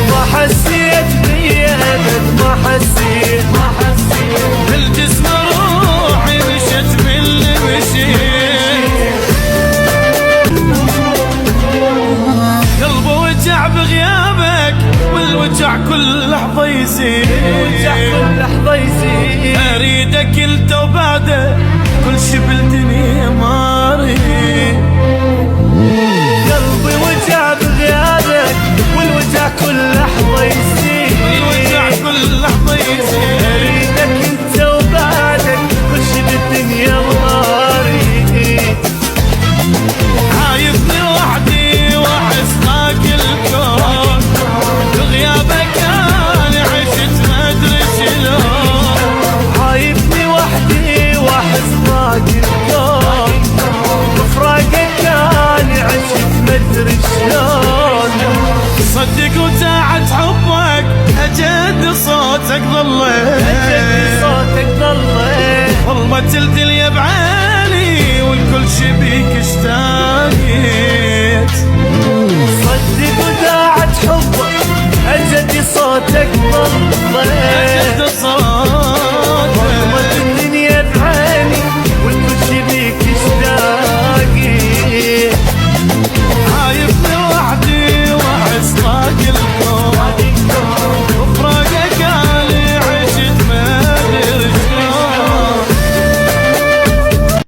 ما حسيت بيا ابد، ما حسيت بالجسم روحي مشت باللي مشيت. قلبي وجع بغيابك والوجع كل لحظة يزيد، اريدك انت وبعده كل شي بالدنيا ما اريد. قلبي وجع بغيابك والوجع كل لحظة يزيد، اريدك انت وبعدك كل شي بالدنيا ما اريد. عايزني وحدي واحس باقي الكون، بغيابك انا عشت ما ادري شلون. عايزني وحدي واحس باقي الكون، بفراقك انا عشت ما ادري شلون. صدق وساعة حبك أجد صوتك ظليت، ظلمة ظلمة الدنيا بعين